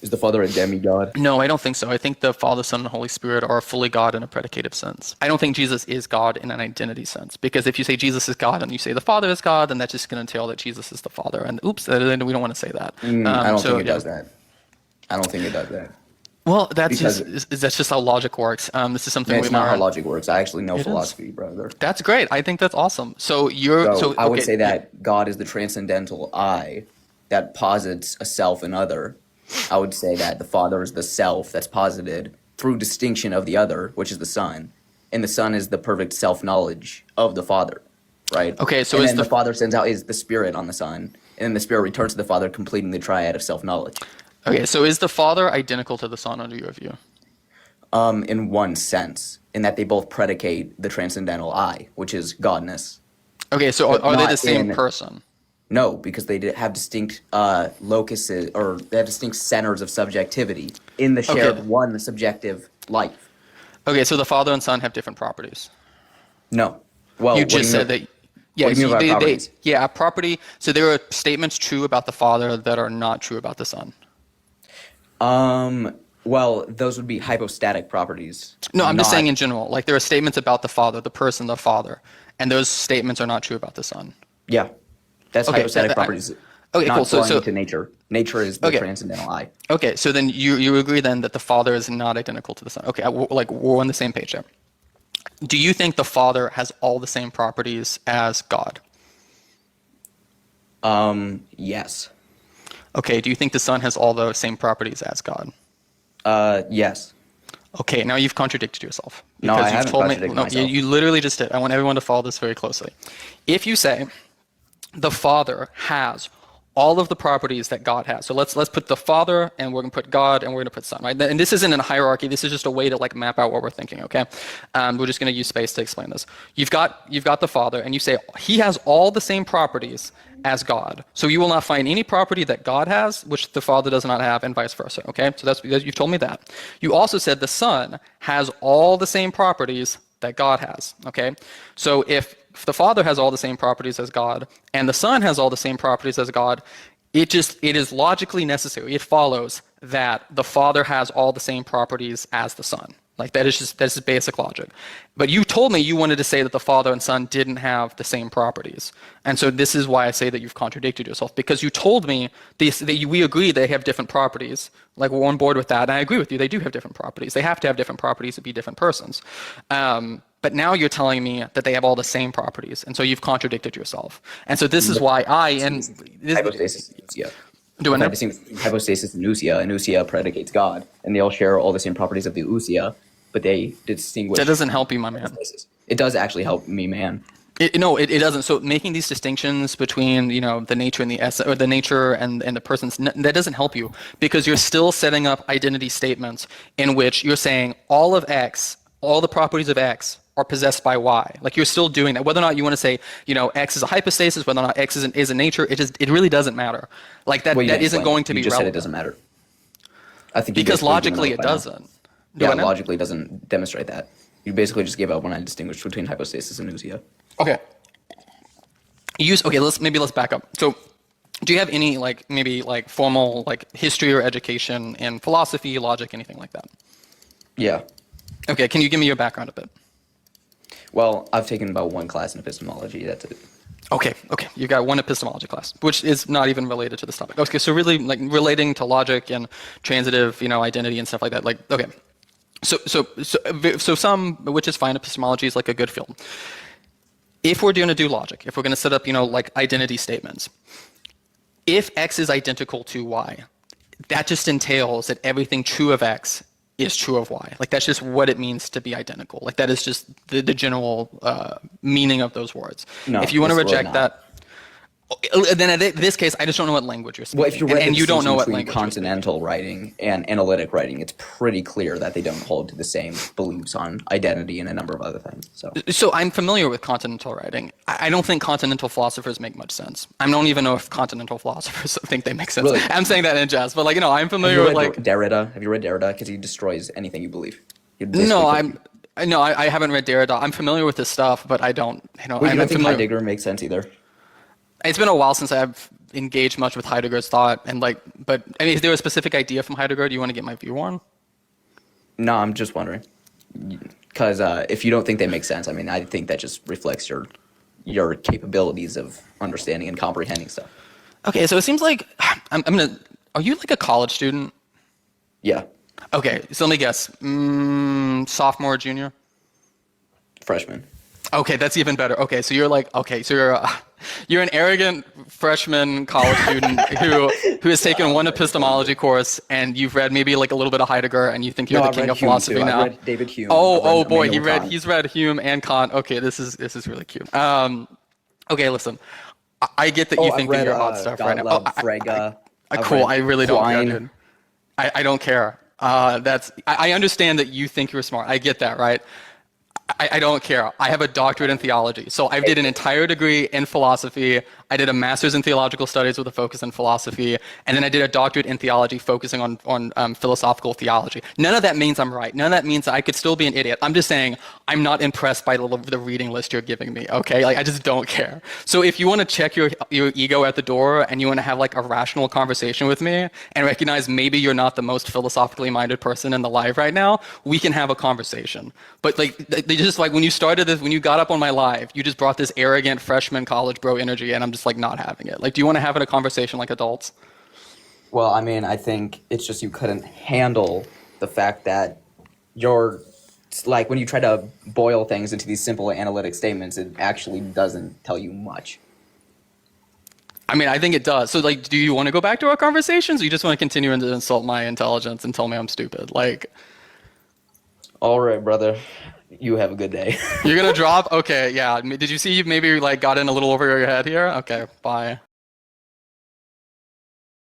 Is the Father a demigod? No, I don't think so. I think the Father, Son, and Holy Spirit are fully God in a predicative sense. I don't think Jesus is God in an identity sense, because if you say Jesus is God and you say the Father is God, then that's just going to entail that Jesus is the Father. And oops, then we don't want to say that. I don't So think it yeah. does that. I don't think it does that. Well, Because that's just how logic works. This is something we it's not how learn. logic works. I actually know It is. philosophy, brother. That's great. I think that's awesome. So you're So so I would okay. say Yeah. that God is the transcendental I that posits a self and other. I would say that the Father is the self that's posited through distinction of the other, which is the Son. And the Son is the perfect self-knowledge of the Father, right? Okay. So And is then the the Father sends out is the Spirit on the Son, and then the Spirit returns to the Father, completing the triad of self-knowledge. okay. So is the Father identical to the Son under your view? In one sense, in that they both predicate the transcendental I, which is Godness, Okay. So but are they the not same in person? no, because they have distinct locuses or they have distinct centers of subjectivity in the Okay. shared one subjective life. Okay. So the Father and Son have different properties. No. You Well, what do just you mean? said that. What do Yes, you mean by they properties? yeah, a property. So there are statements true about the Father that are not true about the Son. Well, those would be hypostatic properties, No, I'm just saying not in general. Like there are statements about the Father, the person, the Father, and those statements are not true about the Son. yeah. That's Okay, hypostatic properties, okay, cool. not belonging to nature. Nature is the Okay, transcendental I. okay. So then you agree then that the Father is not identical to the Son. Okay, like we're on the same page there. Do you think the Father has all the same properties as God? Yes. Okay. Do you think the Son has all the same properties as God? Yes. Okay, now you've contradicted yourself No, I because you've haven't told me, contradicted no, myself. you literally just did. I want everyone to follow this very closely. If you say the Father has all of the properties that God has, so let's put the Father and we're gonna put God and we're gonna put Son, right? And this isn't in a hierarchy. This is just a way to like map out what we're thinking. Okay, we're just gonna use space to explain this. You've got the Father, and you say He has all the same properties as God. So you will not find any property that God has, which the Father does not have, and vice versa. Okay, so that's you've told me that. You also said the Son has all the same properties that God has. Okay, so if the Father has all the same properties as God, and the Son has all the same properties as God, it is logically necessary. It follows that the Father has all the same properties as the Son. Like that's just basic logic. But you told me you wanted to say that the Father and Son didn't have the same properties. And so this is why I say that you've contradicted yourself, because you told me we agree they have different properties. Like we're on board with that. And I agree with you. They do have different properties. They have to have different properties to be different persons. But now you're telling me that they have all the same properties. And so you've contradicted yourself. And so this is why Hypostasis and ousia. do I If I know? distinguish hypostasis and ousia predicates God, and they all share all the same properties of the ousia, but they That distinguish doesn't help you, my man. hypostasis. It does actually help me, man. No, it doesn't. So making these distinctions between, the nature and the essence, or the nature and the persons, that doesn't help you, because you're still setting up identity statements in which you're saying all of X, all the properties of X are possessed by Y. Like you're still doing that. Whether or not you want to say, X is a hypostasis, whether or not X is a nature, it really doesn't matter. Like Well, you that didn't isn't explain it. going to You be just said it relevant, doesn't matter. I think you because basically given logically up it by now. doesn't. Do Yeah, I know? logically doesn't demonstrate that. You basically just gave up when I distinguished between hypostasis and ousia. Okay. Okay, let's back up. So, do you have any maybe formal history or education in philosophy, logic, anything like that? Yeah. Okay, can you give me your background a bit? Well, I've taken about one class in epistemology. That's it. Okay, you got one epistemology class, which is not even related to this topic. Okay, so really relating to logic and transitive, identity and stuff like that. Like, okay, so some, which is fine. Epistemology is like a good field. If we're going to do logic, if we're going to set up, identity statements, if X is identical to Y, that just entails that everything true of X is true of Y. Like that's just what it means to be identical. Like that is just the general meaning of those words. If No, you want to it's really reject not. that, then in this case, I just don't know what language you're Well, if speaking, you and, read the and you don't know distinction what between language you're speaking. continental writing and analytic writing, it's pretty clear that they don't hold to the same beliefs on identity and a number of other things. So I'm familiar with continental writing. I don't think continental philosophers make much sense. I don't even know if continental philosophers think they make sense. Really? I'm saying that in jest, but I'm Have familiar you with read Derrida? Have you read Derrida? Because he destroys anything you believe. He basically no, puts, I haven't read Derrida. I'm familiar with this stuff, but I don't, well, you I'm don't think familiar. Heidegger makes sense either? It's been a while since I've engaged much with Heidegger's thought, and like, but I mean, is there a specific idea from Heidegger? Do you want to get my view on? No, I'm just wondering. Because if you don't think they make sense, I mean, I think that just reflects your capabilities of understanding and comprehending stuff. Okay, so it seems like I'm gonna. Are you like a college student? Yeah, Okay, so let me guess. Sophomore, junior? freshman. Okay, that's even better. Okay, so you're like, okay, so you're an arrogant freshman college student who has taken one epistemology course, and you've read maybe like a little bit of Heidegger, and you think you're No, the I've king read of Hume philosophy too. now. I've read David Hume. Oh, I've read oh boy, Immanuel Kant. he's read Hume and Kant. Okay, this is really cute. Okay, listen, I get that you I've think that read you're hot stuff right now. Gottlob Oh, Frege. I've cool. read I really don't care, Quine. dude. I don't care. I understand that you think you're smart. I get that, right? I don't care. I have a doctorate in theology. So I did an entire degree in philosophy. I did a master's in theological studies with a focus in philosophy. And then I did a doctorate in theology focusing on philosophical theology. None of that means I'm right. None of that means I could still be an idiot. I'm just saying I'm not impressed by the reading list you're giving me, okay? Like, I just don't care. So if you want to check your ego at the door and you want to have like a rational conversation with me and recognize maybe you're not the most philosophically minded person in the live right now, we can have a conversation. But like, they just like when you started this, when you got up on my live, you just brought this arrogant freshman college bro energy, and I'm just like not having it. Like, do you want to have a conversation like adults? Well, I mean, I think it's just you couldn't handle the fact that you're like when you try to boil things into these simple analytic statements, it actually doesn't tell you much. I mean, I think it does. So like, do you want to go back to our conversations, or you just want to continue to insult my intelligence and tell me I'm stupid? Like, All right, brother. You have a good day. you're gonna drop? Okay, yeah. Did you see you maybe like got in a little over your head here? Okay, bye.